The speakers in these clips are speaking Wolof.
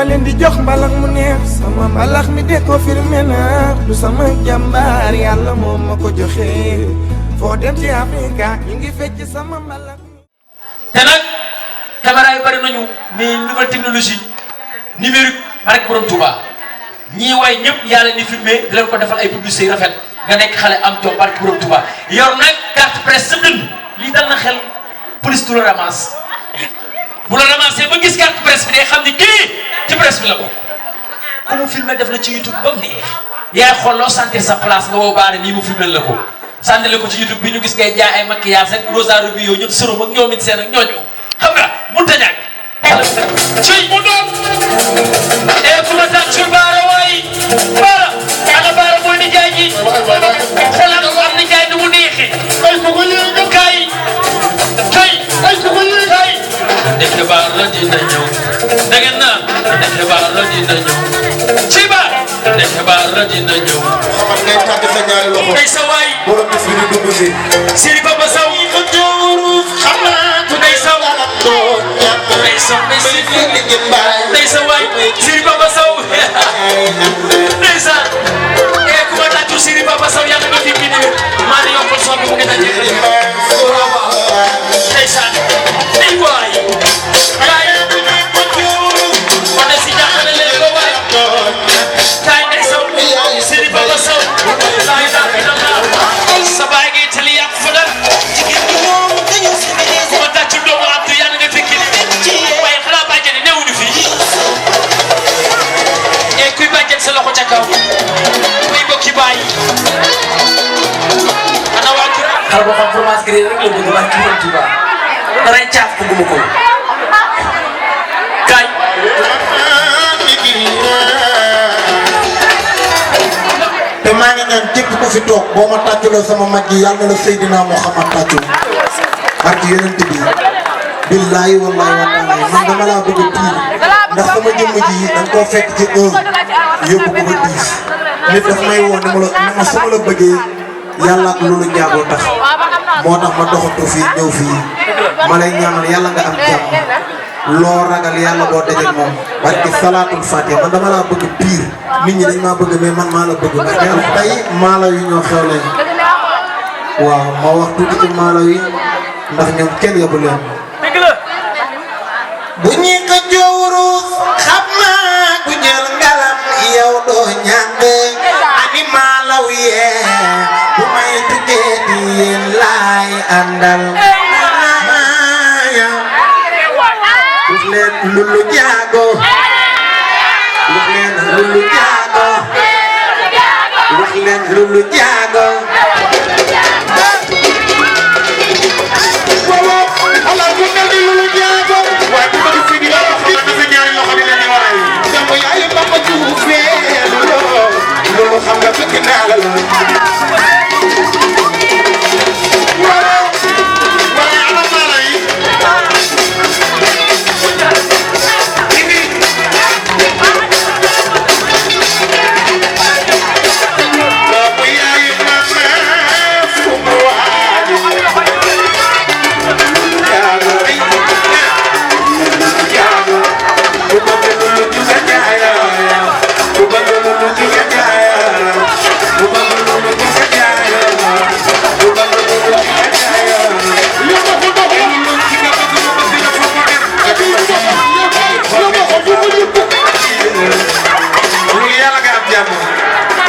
dama leen di jox mbalax mu neex sama mbalax mi de ko firme na du sama jàmbaar yàlla moo ma ko joxe foo dem ci Afrika ñu ngi fecc sama mbalax te nag caméra yu bari nañu mais nouvelle technologie numérique barke borom Touba ñii way ñëpp yàlla ni filmé di leen ko defal ay publicité yu rafet nga nekk xale am jom barke borom Touba yor nag carte presse sa dënn lii dal na xel police du la ramasse bu la ramassé ba gis carte presse bi day xam ni kii ci presse bi la bokk ku mu filmé def la ci YouTube ba mu neex yaay xool loo sentir sa place nga woo baare nii mu filmé la ko sànnale ko ci YouTube bi ñu gis ngay jaay ay maquillage ak Rosa Rubio ñëpp sërum ak ñoom it seen ak ñooñu xam nga mun ta ñàkk cuy mu doon ku ma tax ci baara waay baara ana baara mooy ni jaay ji xoolal ko am ni jaay ni mu neexee ay ko ko yéen kay kay ay ko ko yéen kay nekk baara dina ñëw da ngeen naan nekk baara dina ñëw ci ba nekk baara dina ñëw xamal ngay tàgg sa ñaari loxo ay sa waay borom bis bi di dugg si Sëriñ Papa Sow ko jooru xam naa tu day saw day saw day sa waay Sëriñ Papa Sow day sa ku ma tàccu Sëriñ Papa Sow yàlla nga fi kii maa ngi yokkal soo bi mu ngi daje day sa day waay kaay ko jooru ma ne si jàppale leen ko waay kaay day saw Sëriñ Papa Sow laay daal di sa baay ngay tali yàqu fa dara jigéen ñi moom dañu civilisé ma tàccu doomu Abdou yàlla nga fekki ni waaye xanaa bàjjani newuñu fi e kuy bàjjen sa loxo ca kaw kuy bokki baay ana waa kër xale boo xam fromage gré rek la bëgg waa kii woon Touba daray caaf bëgguma ko kaay te maa ngi ñaan képp ku fi toog boo ma tàcculoo sama mag yi yàlla na la Seydina Muhammad tàccul barke yonent bi billaahi wallaahi wa taala man dama laa bëgg a tiir ndax sama jëmm ji da nga koo fekk ci yóbbu ko ba 10 nit daf may woo ne ma su ma la bëggee yàlla ak loolu njaagoo tax moo tax ma doxatu fii ñëw fii ma lay ñaanal yàlla nga am jàmm loo ragal yàlla boo dajeeg moom barke salaatul fatiha man dama laa bëgg pire nit ñi dañ maa bëgg mais man maa la bëgg mais tey maalaw yi ñoo xew leen waaw ma wax tuuti ci maalaw yi ndax ñoom kenn yóbbu leen bu ñuy ko jowru xam naa ku jël ngalam yow doo ñàkk ani maalaw yee bu may tukkee di yéen laay àndal wax leen lulu jaago wax leen lulu jaago wax leen lulu jaago loolu xam nga fekk naa la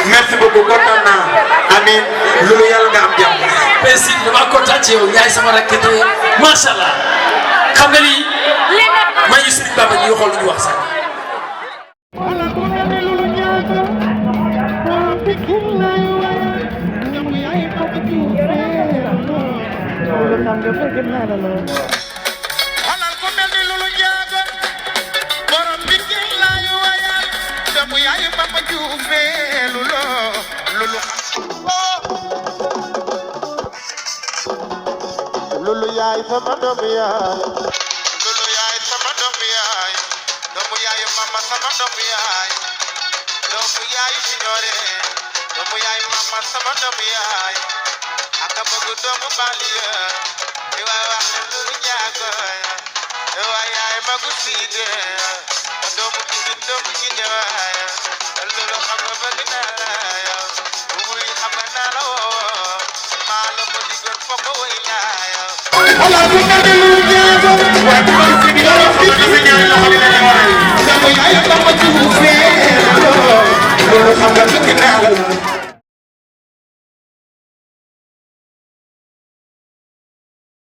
merci beaucoup kontaan naa amiin loolu yàlla nga am jàmm. merci dama kontaan ci yow yaay sama rakk te macha allah xam nga lii maa ngi Serigne Baba ñuy xool lu ñu wax sax. Lulu yaay sama doomu yaay Lulu yaay sama doomu yaay doomu yaay mama sama doomu yaay signore doomu yaay mama sama doomu yaay aka bëgg doomu baliya di waay wax Lulu jaago di waay yaay magu siide Xam nga